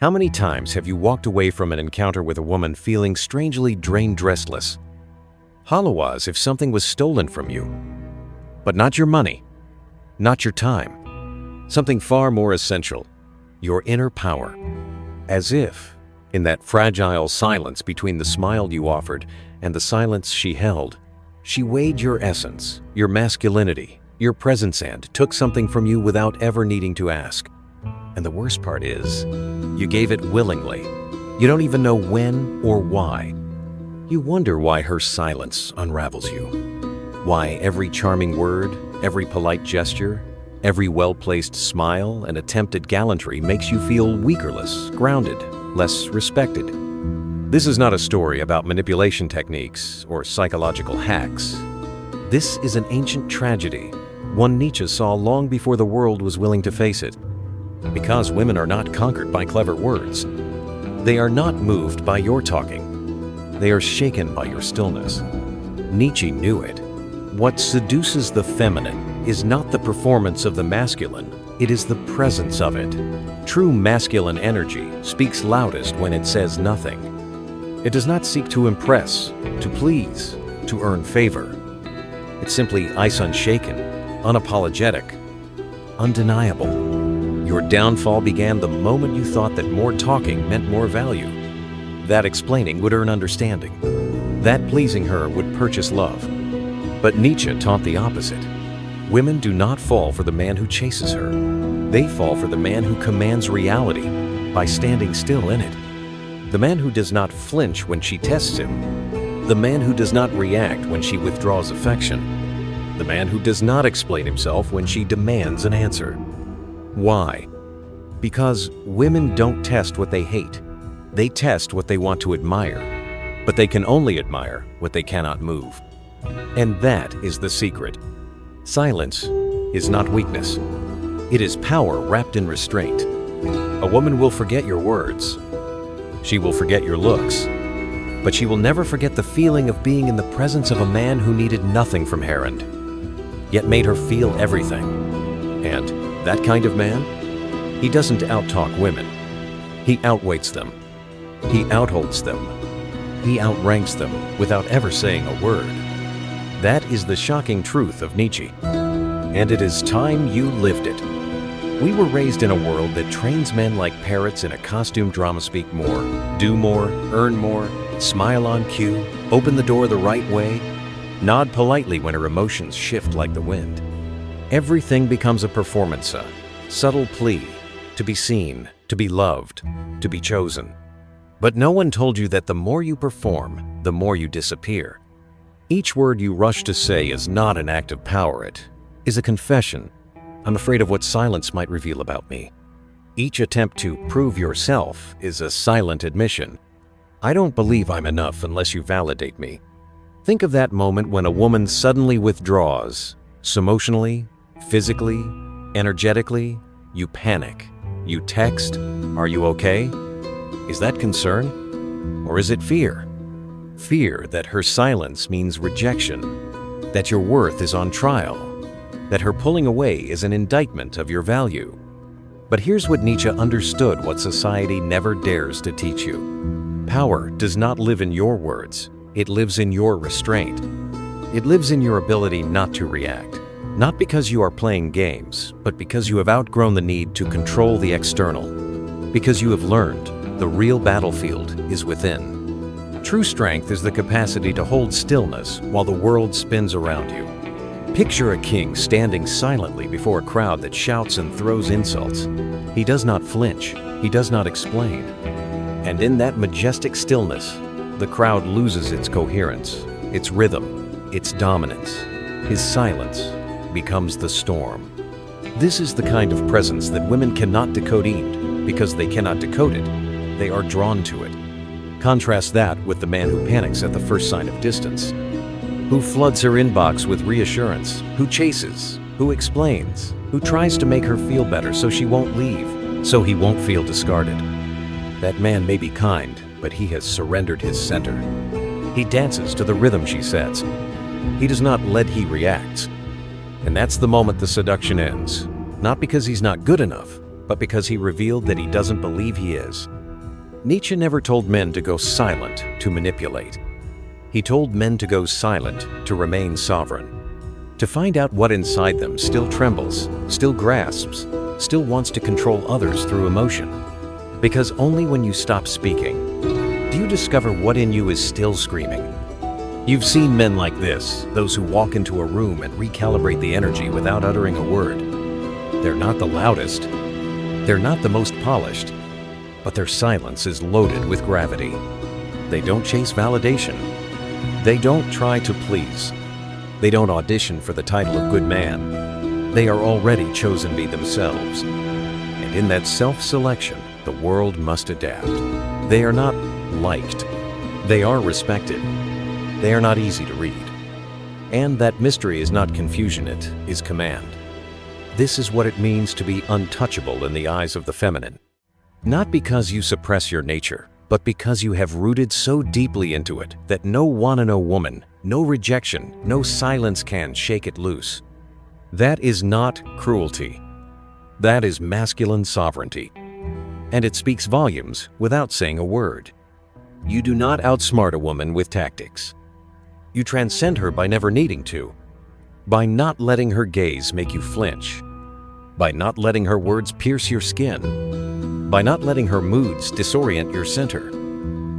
How many times have you walked away from an encounter with a woman feeling strangely drained, restless, hollow as if something was stolen from you? But not your money, not your time, something far more essential, your inner power. As if, in that fragile silence between the smile you offered and the silence she held, she weighed your essence, your masculinity, your presence, and took something from you without ever needing to ask. And the worst part is, you gave it willingly. You don't even know when or why. You wonder why her silence unravels you. Why every charming word, every polite gesture, every well-placed smile and attempt at gallantry makes you feel weakerless, grounded, less respected. This is not a story about manipulation techniques or psychological hacks. This is an ancient tragedy, one Nietzsche saw long before the world was willing to face it. Because women are not conquered by clever words. They are not moved by your talking. They are shaken by your stillness. Nietzsche knew it. What seduces the feminine is not the performance of the masculine, it is the presence of it. True masculine energy speaks loudest when it says nothing. It does not seek to impress, to please, to earn favor. It's simply ice unshaken, unapologetic, undeniable. Your downfall began the moment you thought that more talking meant more value. That explaining would earn understanding. That pleasing her would purchase love. But Nietzsche taught the opposite. Women do not fall for the man who chases her. They fall for the man who commands reality by standing still in it. The man who does not flinch when she tests him. The man who does not react when she withdraws affection. The man who does not explain himself when she demands an answer. Why? Because women don't test what they hate. They test what they want to admire. But they can only admire what they cannot move. And that is the secret. Silence is not weakness. It is power wrapped in restraint. A woman will forget your words. She will forget your looks. But she will never forget the feeling of being in the presence of a man who needed nothing from her end, yet made her feel everything. And that kind of man, he doesn't outtalk women. He outweights them. He outholds them. He outranks them without ever saying a word. That is the shocking truth of Nietzsche. And it is time you lived it. We were raised in a world that trains men like parrots in a costume drama: speak more, do more, earn more, smile on cue, open the door the right way, nod politely when her emotions shift like the wind. Everything becomes a performance, a subtle plea to be seen, to be loved, to be chosen. But no one told you that the more you perform, the more you disappear. Each word you rush to say is not an act of power, it is a confession. I'm afraid of what silence might reveal about me. Each attempt to prove yourself is a silent admission. I don't believe I'm enough unless you validate me. Think of that moment when a woman suddenly withdraws, so emotionally, physically, energetically. You panic. You text, "Are you okay?" Is that concern? Or is it fear? Fear that her silence means rejection, that your worth is on trial, that her pulling away is an indictment of your value. But here's what Nietzsche understood, what society never dares to teach you. Power does not live in your words. It lives in your restraint. It lives in your ability not to react. Not because you are playing games, but because you have outgrown the need to control the external. Because you have learned the real battlefield is within. True strength is the capacity to hold stillness while the world spins around you. Picture a king standing silently before a crowd that shouts and throws insults. He does not flinch. He does not explain. And in that majestic stillness, the crowd loses its coherence, its rhythm, its dominance. His silence becomes the storm. This is the kind of presence that women cannot decode, and because they cannot decode it, they are drawn to it. Contrast that with the man who panics at the first sign of distance, who floods her inbox with reassurance, who chases, who explains, who tries to make her feel better so she won't leave, so he won't feel discarded. That man may be kind, but he has surrendered his center. He dances to the rhythm she sets. He does not let, he reacts. And that's the moment the seduction ends. Not because he's not good enough, but because he revealed that he doesn't believe he is. Nietzsche never told men to go silent to manipulate. He told men to go silent to remain sovereign, to find out what inside them still trembles, still grasps, still wants to control others through emotion. Because only when you stop speaking do you discover what in you is still screaming. You've seen men like this, those who walk into a room and recalibrate the energy without uttering a word. They're not the loudest, they're not the most polished, but their silence is loaded with gravity. They don't chase validation. They don't try to please. They don't audition for the title of good man. They are already chosen to be themselves. And in that self-selection, the world must adapt. They are not liked. They are respected. They are not easy to read. And that mystery is not confusion, it is command. This is what it means to be untouchable in the eyes of the feminine. Not because you suppress your nature, but because you have rooted so deeply into it that no wanna-know woman, no rejection, no silence can shake it loose. That is not cruelty. That is masculine sovereignty. And it speaks volumes without saying a word. You do not outsmart a woman with tactics. You transcend her by never needing to, by not letting her gaze make you flinch, by not letting her words pierce your skin, by not letting her moods disorient your center.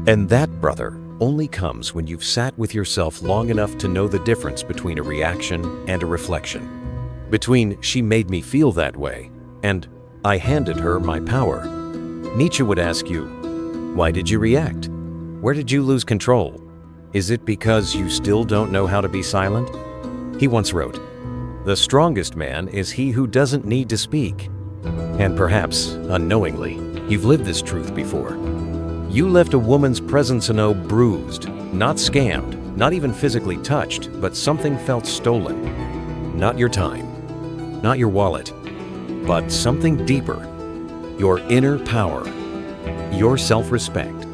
And that, brother, only comes when you've sat with yourself long enough to know the difference between a reaction and a reflection, between "she made me feel that way" and "I handed her my power." Nietzsche would ask you, why did you react? Where did you lose control? Is it because you still don't know how to be silent? He once wrote, "The strongest man is he who doesn't need to speak." And perhaps, unknowingly, you've lived this truth before. You left a woman's presence bruised, not scammed, not even physically touched, but something felt stolen. Not your time, not your wallet, but something deeper. Your inner power, your self-respect,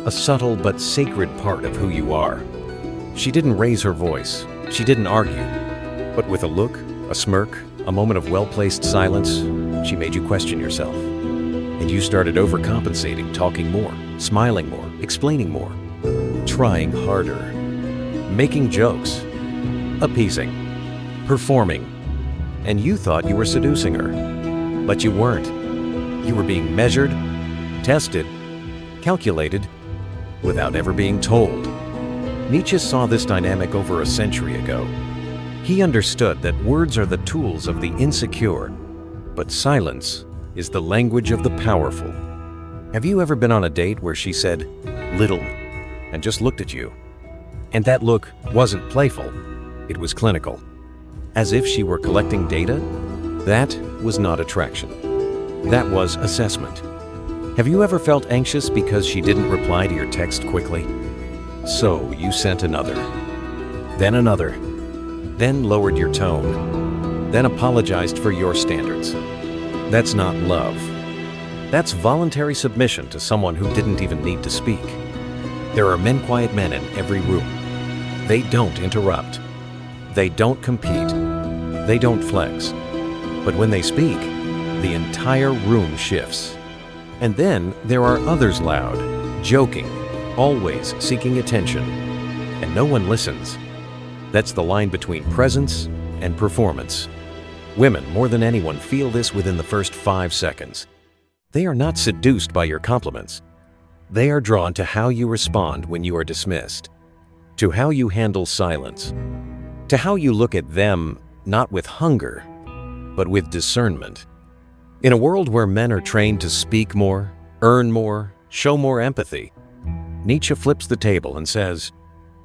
a subtle but sacred part of who you are. She didn't raise her voice, she didn't argue, but with a look, a smirk, a moment of well-placed silence, she made you question yourself. And you started overcompensating, talking more, smiling more, explaining more, trying harder, making jokes, appeasing, performing. And you thought you were seducing her, but you weren't. You were being measured, tested, calculated, without ever being told. Nietzsche saw this dynamic over a century ago. He understood that words are the tools of the insecure, but silence is the language of the powerful. Have you ever been on a date where she said, "little," and just looked at you? And that look wasn't playful, it was clinical. As if she were collecting data? That was not attraction. That was assessment. Have you ever felt anxious because she didn't reply to your text quickly? So you sent another, then lowered your tone, then apologized for your standards. That's not love. That's voluntary submission to someone who didn't even need to speak. There are quiet men in every room. They don't interrupt. They don't compete. They don't flex. But when they speak, the entire room shifts. And then there are others loud, joking, always seeking attention, and no one listens. That's the line between presence and performance. Women, more than anyone, feel this within the first 5 seconds. They are not seduced by your compliments. They are drawn to how you respond when you are dismissed, to how you handle silence, to how you look at them not with hunger, but with discernment. In a world where men are trained to speak more, earn more, show more empathy, Nietzsche flips the table and says,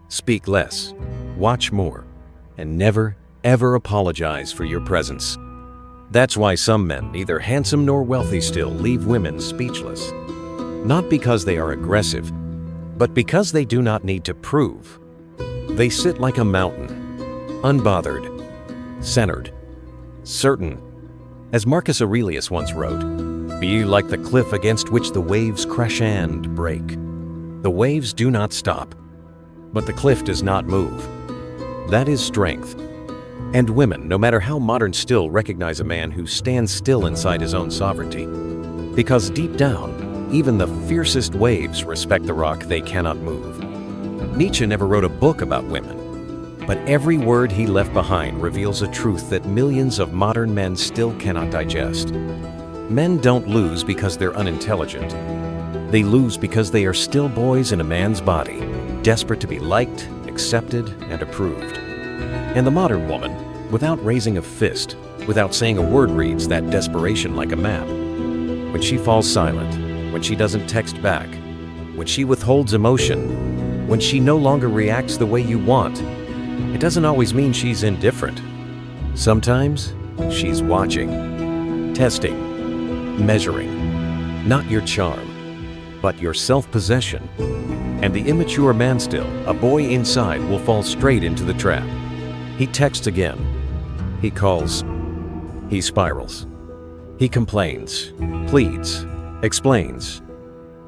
speak less, watch more, and never, ever apologize for your presence. That's why some men, neither handsome nor wealthy still, leave women speechless. Not because they are aggressive, but because they do not need to prove. They sit like a mountain, unbothered, centered, certain. As Marcus Aurelius once wrote, "Be like the cliff against which the waves crash and break. The waves do not stop, but the cliff does not move." That is strength. And women, no matter how modern, still recognize a man who stands still inside his own sovereignty. Because deep down, even the fiercest waves respect the rock they cannot move. Nietzsche never wrote a book about women, but every word he left behind reveals a truth that millions of modern men still cannot digest. Men don't lose because they're unintelligent. They lose because they are still boys in a man's body, desperate to be liked, accepted, and approved. And the modern woman, without raising a fist, without saying a word, reads that desperation like a map. When she falls silent, when she doesn't text back, when she withholds emotion, when she no longer reacts the way you want, it doesn't always mean she's indifferent. Sometimes she's watching, testing, measuring, not your charm, but your self-possession. And the immature man still, a boy inside, will fall straight into the trap. He texts again. He calls. He spirals. He complains, pleads, explains.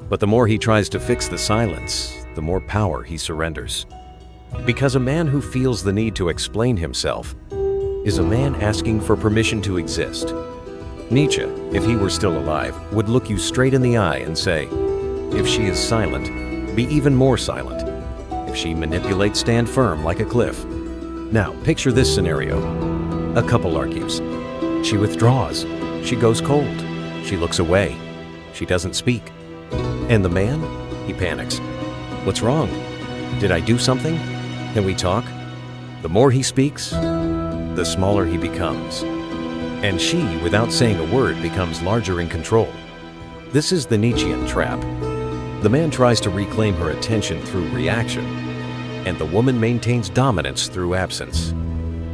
But the more he tries to fix the silence, the more power he surrenders. Because a man who feels the need to explain himself is a man asking for permission to exist. Nietzsche, if he were still alive, would look you straight in the eye and say, if she is silent, be even more silent. If she manipulates, stand firm like a cliff. Now, picture this scenario. A couple argues. She withdraws. She goes cold. She looks away. She doesn't speak. And the man? He panics. What's wrong? Did I do something? Can we talk? The more he speaks, the smaller he becomes. And she, without saying a word, becomes larger in control. This is the Nietzschean trap. The man tries to reclaim her attention through reaction, and the woman maintains dominance through absence.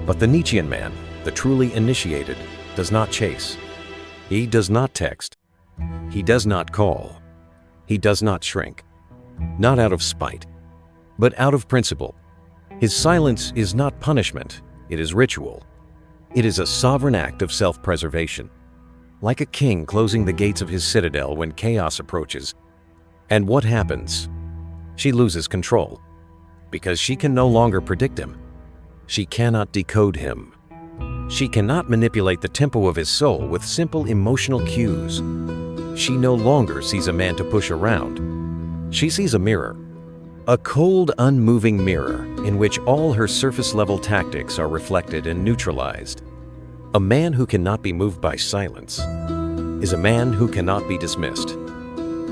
But the Nietzschean man, the truly initiated, does not chase. He does not text. He does not call. He does not shrink. Not out of spite, but out of principle. His silence is not punishment, it is ritual. It is a sovereign act of self-preservation. Like a king closing the gates of his citadel when chaos approaches. And what happens? She loses control, because she can no longer predict him. She cannot decode him. She cannot manipulate the tempo of his soul with simple emotional cues. She no longer sees a man to push around. She sees a mirror. A cold, unmoving mirror in which all her surface-level tactics are reflected and neutralized. A man who cannot be moved by silence is a man who cannot be dismissed.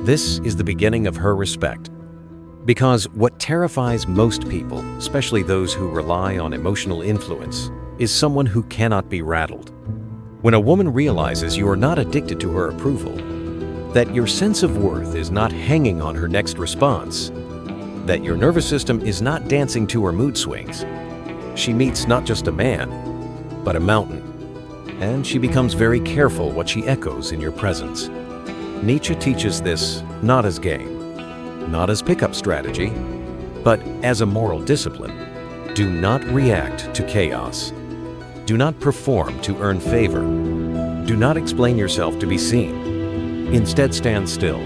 This is the beginning of her respect. Because what terrifies most people, especially those who rely on emotional influence, is someone who cannot be rattled. When a woman realizes you are not addicted to her approval, that your sense of worth is not hanging on her next response, that your nervous system is not dancing to her mood swings, she meets not just a man, but a mountain. And she becomes very careful what she echoes in your presence. Nietzsche teaches this not as game, not as pickup strategy, but as a moral discipline. Do not react to chaos. Do not perform to earn favor. Do not explain yourself to be seen. Instead, stand still.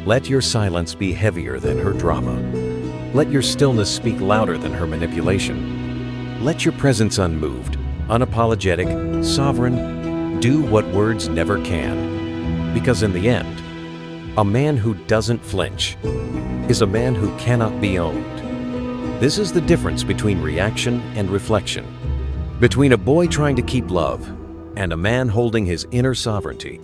Let your silence be heavier than her drama. Let your stillness speak louder than her manipulation. Let your presence unmoved, unapologetic, sovereign, do what words never can. Because in the end, a man who doesn't flinch is a man who cannot be owned. This is the difference between reaction and reflection, between a boy trying to keep love and a man holding his inner sovereignty.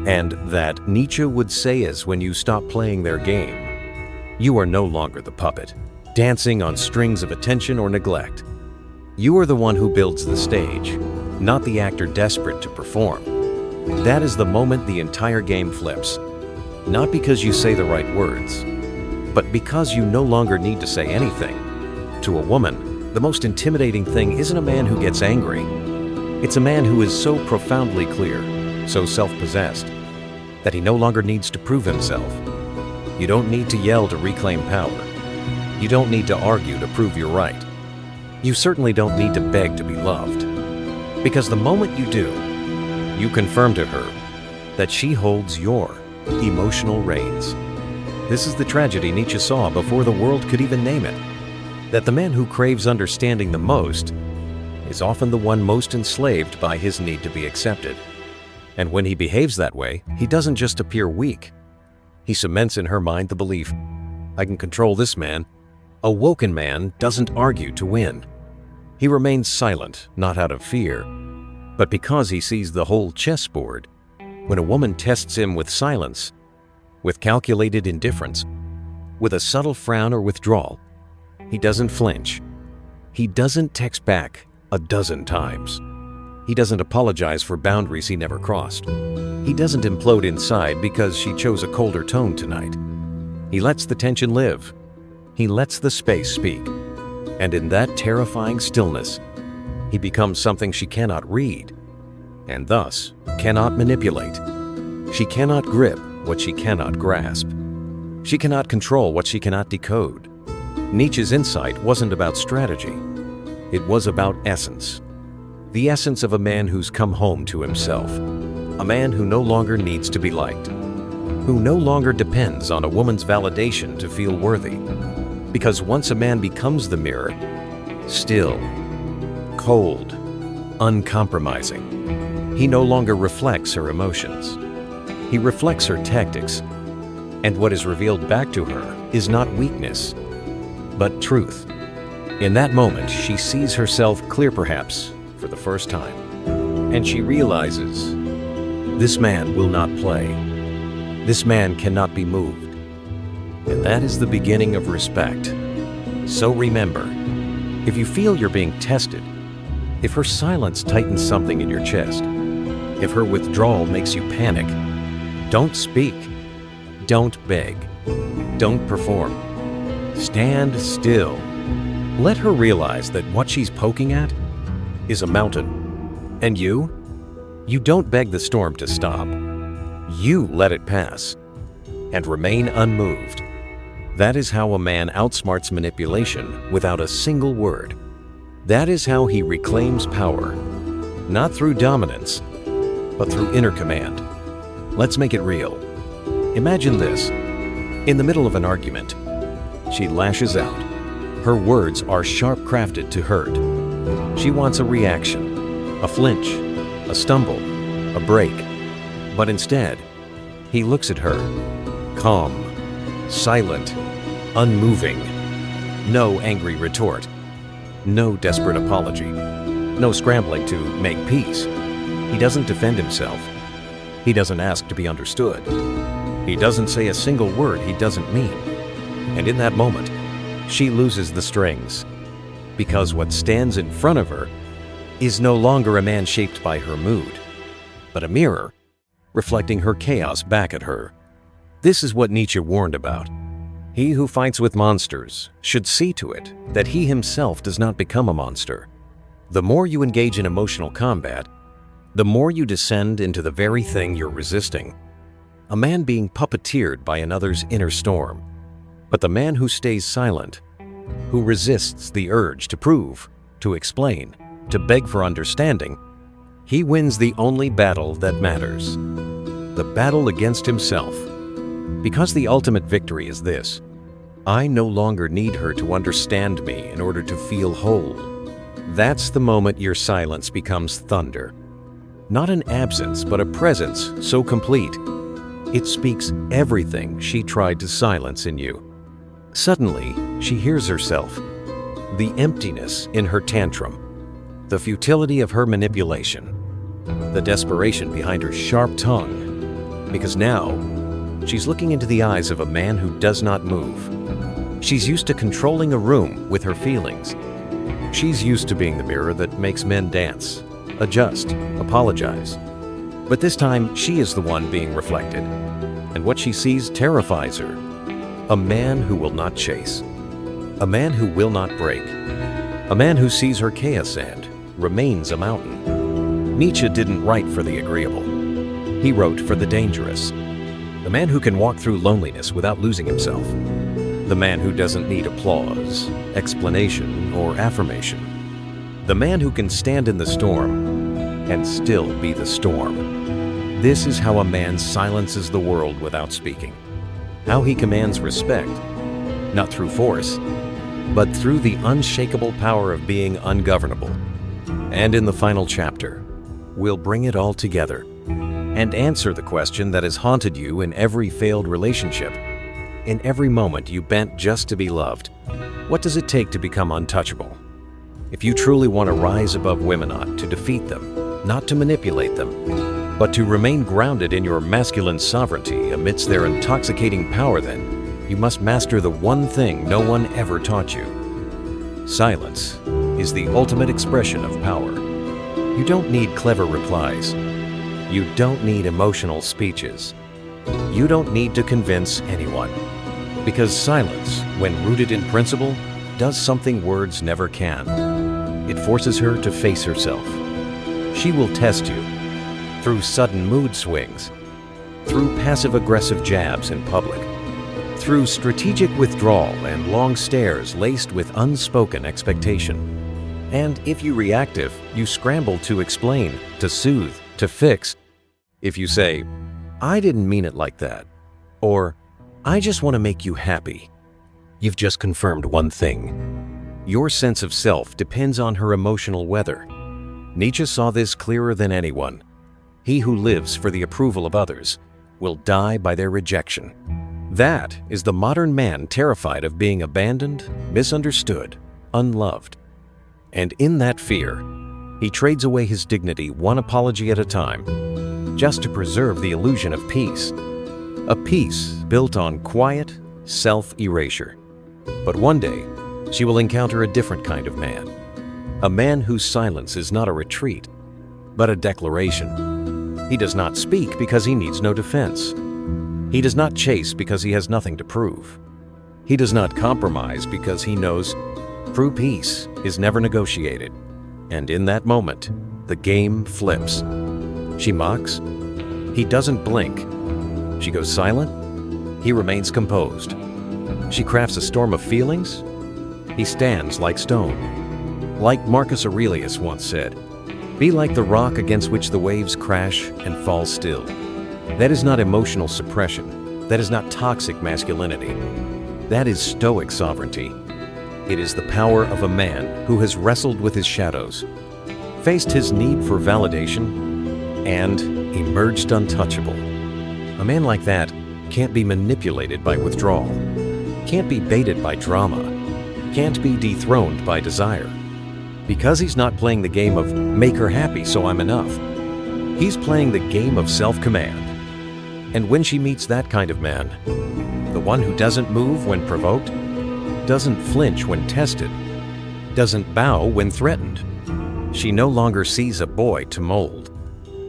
And that Nietzsche would say is when you stop playing their game, you are no longer the puppet, dancing on strings of attention or neglect. You are the one who builds the stage, not the actor desperate to perform. That is the moment the entire game flips. Not because you say the right words, but because you no longer need to say anything. To a woman, the most intimidating thing isn't a man who gets angry. It's a man who is so profoundly clear, so self-possessed, that he no longer needs to prove himself. You don't need to yell to reclaim power. You don't need to argue to prove you're right. You certainly don't need to beg to be loved. Because the moment you do, you confirm to her that she holds your emotional reins. This is the tragedy Nietzsche saw before the world could even name it. That the man who craves understanding the most is often the one most enslaved by his need to be accepted. And when he behaves that way, he doesn't just appear weak. He cements in her mind the belief, I can control this man. A woken man doesn't argue to win. He remains silent, not out of fear, but because he sees the whole chessboard. When a woman tests him with silence, with calculated indifference, with a subtle frown or withdrawal, he doesn't flinch. He doesn't text back a dozen times. He doesn't apologize for boundaries he never crossed. He doesn't implode inside because she chose a colder tone tonight. He lets the tension live. He lets the space speak. And in that terrifying stillness, he becomes something she cannot read, and thus cannot manipulate. She cannot grip what she cannot grasp. She cannot control what she cannot decode. Nietzsche's insight wasn't about strategy. It was about essence. The essence of a man who's come home to himself. A man who no longer needs to be liked. Who no longer depends on a woman's validation to feel worthy. Because once a man becomes the mirror, still, cold, uncompromising, he no longer reflects her emotions. He reflects her tactics. And what is revealed back to her is not weakness, but truth. In that moment, she sees herself clear, perhaps, for the first time. And she realizes, this man will not play. This man cannot be moved. And that is the beginning of respect. So remember, if you feel you're being tested, if her silence tightens something in your chest, if her withdrawal makes you panic, don't speak. Don't beg. Don't perform. Stand still. Let her realize that what she's poking at is a mountain. And you don't beg the storm to stop. You let it pass and remain unmoved. That is how a man outsmarts manipulation without a single word. That is how he reclaims power, not through dominance, but through inner command. Let's make it real. Imagine this. In the middle of an argument, she lashes out. Her words are sharp-crafted to hurt. She wants a reaction, a flinch, a stumble, a break. But instead, he looks at her, calm, silent, unmoving. No angry retort. No desperate apology. No scrambling to make peace. He doesn't defend himself. He doesn't ask to be understood. He doesn't say a single word he doesn't mean. And in that moment, she loses the strings. Because what stands in front of her is no longer a man shaped by her mood, but a mirror reflecting her chaos back at her. This is what Nietzsche warned about. He who fights with monsters should see to it that he himself does not become a monster. The more you engage in emotional combat, the more you descend into the very thing you're resisting. A man being puppeteered by another's inner storm. But the man who stays silent, who resists the urge to prove, to explain, to beg for understanding, he wins the only battle that matters. The battle against himself. Because the ultimate victory is this: I no longer need her to understand me in order to feel whole. That's the moment your silence becomes thunder. Not an absence, but a presence so complete. It speaks everything she tried to silence in you. Suddenly, she hears herself, the emptiness in her tantrum, the futility of her manipulation, the desperation behind her sharp tongue, because now, she's looking into the eyes of a man who does not move. She's used to controlling a room with her feelings. She's used to being the mirror that makes men dance, adjust, apologize. But this time, she is the one being reflected, and what she sees terrifies her. A man who will not chase. A man who will not break. A man who sees her chaos and remains a mountain. Nietzsche didn't write for the agreeable. He wrote for the dangerous. The man who can walk through loneliness without losing himself. The man who doesn't need applause, explanation, or affirmation. The man who can stand in the storm and still be the storm. This is how a man silences the world without speaking. How he commands respect, not through force, but through the unshakable power of being ungovernable. And in the final chapter, we'll bring it all together and answer the question that has haunted you in every failed relationship, in every moment you bent just to be loved. What does it take to become untouchable? If you truly want to rise above women, not to defeat them, not to manipulate them, but to remain grounded in your masculine sovereignty amidst their intoxicating power, then you must master the one thing no one ever taught you. Silence is the ultimate expression of power. You don't need clever replies. You don't need emotional speeches. You don't need to convince anyone. Because silence, when rooted in principle, does something words never can. It forces her to face herself. She will test you through sudden mood swings, through passive-aggressive jabs in public, through strategic withdrawal and long stares laced with unspoken expectation. And if you reactive, you scramble to explain, to soothe, to fix. If you say, "I didn't mean it like that," or "I just want to make you happy," you've just confirmed one thing. Your sense of self depends on her emotional weather. Nietzsche saw this clearer than anyone. He who lives for the approval of others will die by their rejection. That is the modern man terrified of being abandoned, misunderstood, unloved. And in that fear, he trades away his dignity one apology at a time, just to preserve the illusion of peace. A peace built on quiet self-erasure. But one day, she will encounter a different kind of man. A man whose silence is not a retreat, but a declaration. He does not speak because he needs no defense. He does not chase because he has nothing to prove. He does not compromise because he knows true peace is never negotiated. And in that moment, the game flips. She mocks. He doesn't blink. She goes silent. He remains composed. She crafts a storm of feelings. He stands like stone. Like Marcus Aurelius once said, "Be like the rock against which the waves crash and fall still." That is not emotional suppression. That is not toxic masculinity. That is stoic sovereignty. It is the power of a man who has wrestled with his shadows, faced his need for validation, and emerged untouchable. A man like that can't be manipulated by withdrawal, can't be baited by drama, can't be dethroned by desire. Because he's not playing the game of make her happy so I'm enough. He's playing the game of self-command. And when she meets that kind of man, the one who doesn't move when provoked, doesn't flinch when tested, doesn't bow when threatened, she no longer sees a boy to mold.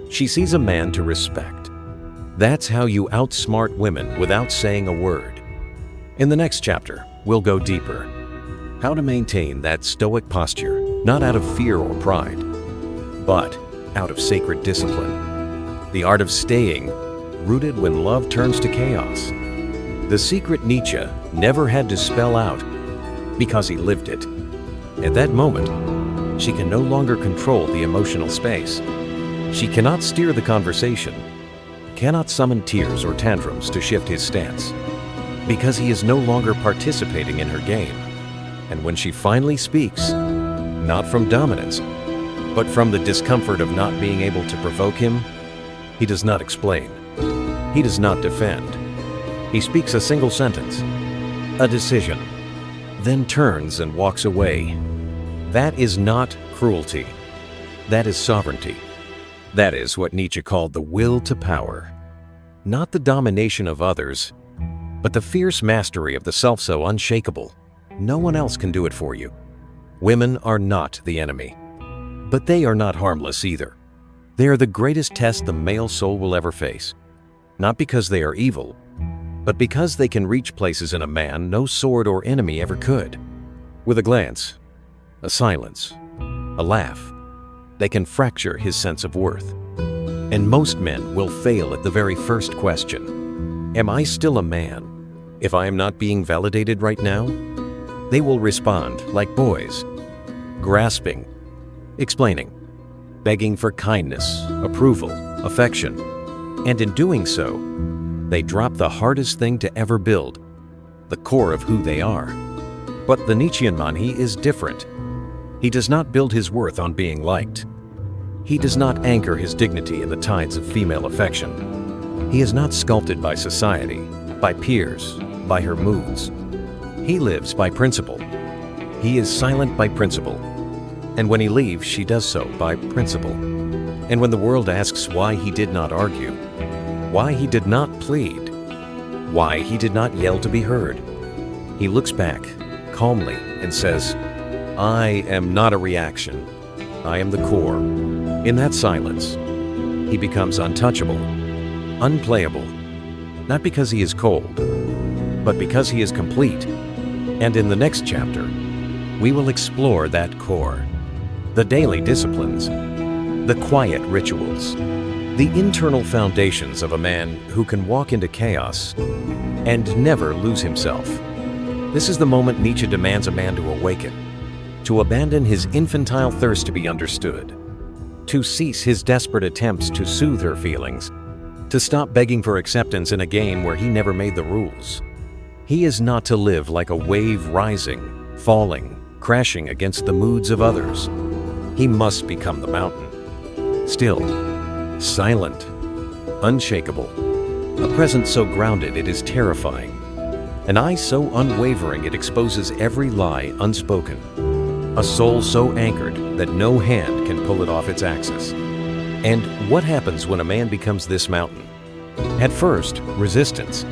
She sees a man to respect. That's how you outsmart women without saying a word. In the next chapter, we'll go deeper. How to maintain that stoic posture, not out of fear or pride, but out of sacred discipline. The art of staying rooted when love turns to chaos. The secret Nietzsche never had to spell out because he lived it. At that moment, she can no longer control the emotional space. She cannot steer the conversation, cannot summon tears or tantrums to shift his stance, because he is no longer participating in her game. And when she finally speaks, not from dominance, but from the discomfort of not being able to provoke him, he does not explain. He does not defend. He speaks a single sentence, a decision, then turns and walks away. That is not cruelty. That is sovereignty. That is what Nietzsche called the will to power. Not the domination of others, but the fierce mastery of the self so unshakable. No one else can do it for you. Women are not the enemy, but they are not harmless either. They are the greatest test the male soul will ever face. Not because they are evil, but because they can reach places in a man no sword or enemy ever could. With a glance, a silence, a laugh, they can fracture his sense of worth. And most men will fail at the very first question. Am I still a man if I am not being validated right now? They will respond like boys, grasping, explaining, begging for kindness, approval, affection. And in doing so, they drop the hardest thing to ever build, the core of who they are. But the Nietzschean man, he is different. He does not build his worth on being liked. He does not anchor his dignity in the tides of female affection. He is not sculpted by society, by peers, by her moods. He lives by principle. He is silent by principle. And when he leaves, she does so by principle. And when the world asks why he did not argue, why he did not plead, why he did not yell to be heard, he looks back calmly and says, "I am not a reaction. I am the core." In that silence, he becomes untouchable, unplayable, not because he is cold, but because he is complete. And in the next chapter, we will explore that core, the daily disciplines, the quiet rituals, the internal foundations of a man who can walk into chaos and never lose himself. This is the moment Nietzsche demands a man to awaken, to abandon his infantile thirst to be understood, to cease his desperate attempts to soothe her feelings, to stop begging for acceptance in a game where he never made the rules. He is not to live like a wave rising, falling, crashing against the moods of others. He must become the mountain. Still, silent, unshakable, a presence so grounded it is terrifying, an eye so unwavering it exposes every lie unspoken, a soul so anchored that no hand can pull it off its axis. And what happens when a man becomes this mountain? At first, resistance.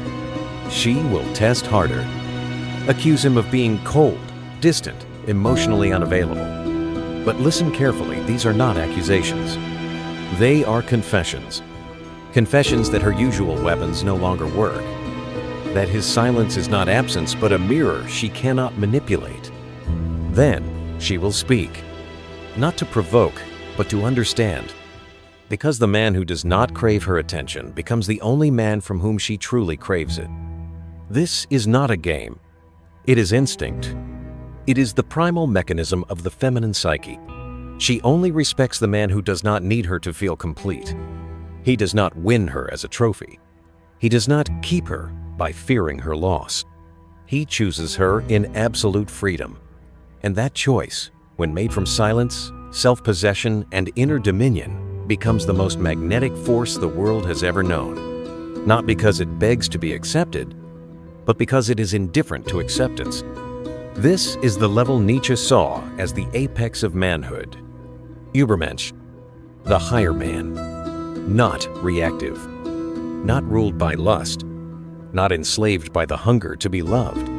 She will test harder, accuse him of being cold, distant, emotionally unavailable. But listen carefully, these are not accusations. They are confessions. Confessions that her usual weapons no longer work. That his silence is not absence, but a mirror she cannot manipulate. Then she will speak, not to provoke, but to understand. Because the man who does not crave her attention becomes the only man from whom she truly craves it. This is not a game. It is instinct. It is the primal mechanism of the feminine psyche. She only respects the man who does not need her to feel complete. He does not win her as a trophy. He does not keep her by fearing her loss. He chooses her in absolute freedom. And that choice, when made from silence, self-possession, and inner dominion, becomes the most magnetic force the world has ever known. Not because it begs to be accepted, but because it is indifferent to acceptance. This is the level Nietzsche saw as the apex of manhood. Übermensch, the higher man, not reactive, not ruled by lust, not enslaved by the hunger to be loved.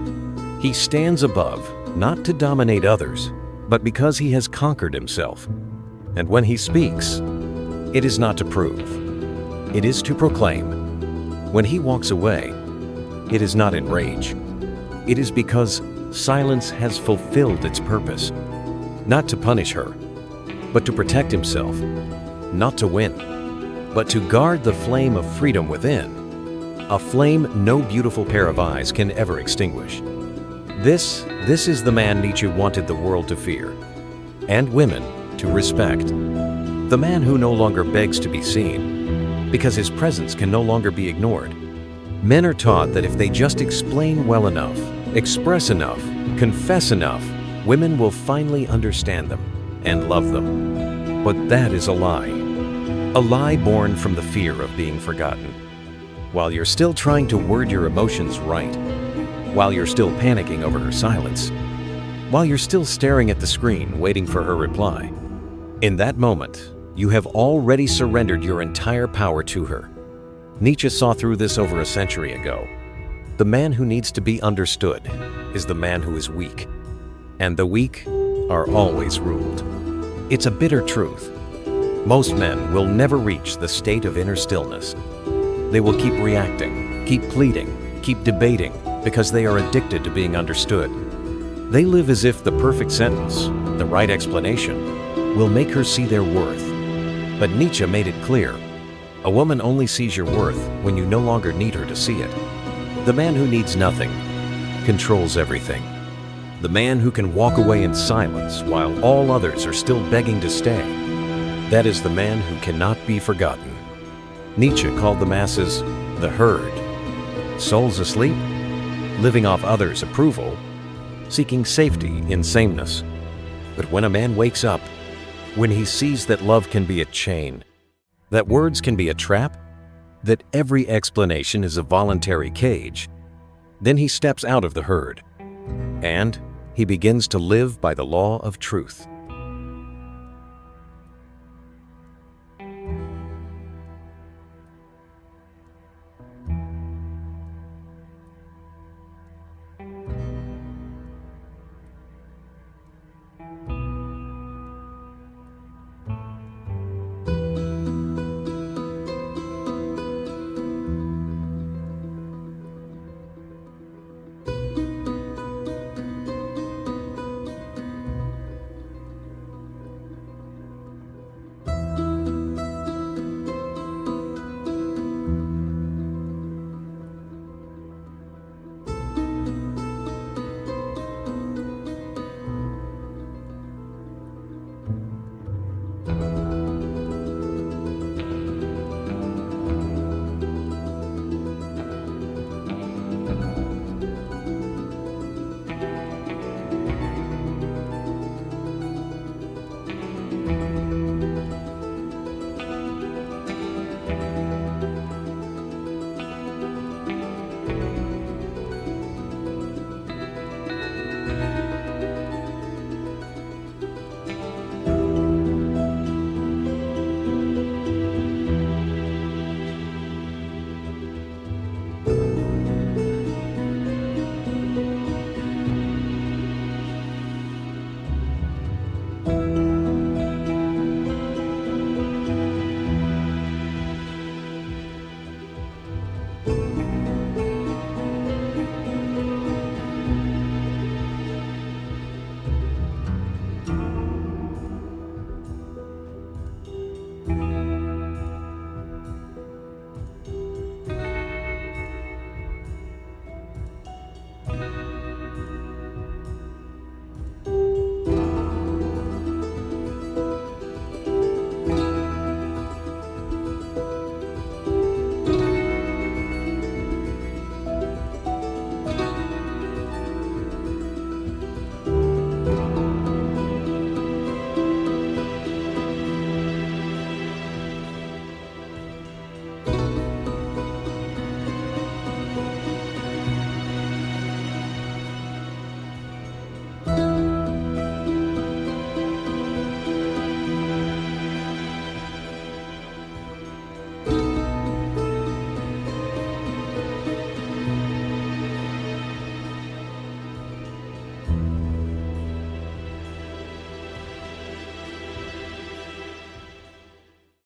He stands above, not to dominate others, but because he has conquered himself. And when he speaks, it is not to prove, it is to proclaim. When he walks away, it is not in rage. It is because silence has fulfilled its purpose, not to punish her, but to protect himself, not to win, but to guard the flame of freedom within, a flame no beautiful pair of eyes can ever extinguish. This is the man Nietzsche wanted the world to fear, and women to respect. The man who no longer begs to be seen, because his presence can no longer be ignored. Men are taught that if they just explain well enough, express enough, confess enough, women will finally understand them and love them. But that is a lie born from the fear of being forgotten. While you're still trying to word your emotions right, while you're still panicking over her silence, while you're still staring at the screen waiting for her reply, in that moment, you have already surrendered your entire power to her. Nietzsche saw through this over a century ago. The man who needs to be understood is the man who is weak, and the weak are always ruled. It's a bitter truth. Most men will never reach the state of inner stillness. They will keep reacting, keep pleading, keep debating, because they are addicted to being understood. They live as if the perfect sentence, the right explanation, will make her see their worth. But Nietzsche made it clear, a woman only sees your worth when you no longer need her to see it. The man who needs nothing controls everything. The man who can walk away in silence while all others are still begging to stay. That is the man who cannot be forgotten. Nietzsche called the masses the herd. Souls asleep, living off others' approval, seeking safety in sameness. But when a man wakes up, when he sees that love can be a chain, that words can be a trap, that every explanation is a voluntary cage, then he steps out of the herd, and he begins to live by the law of truth.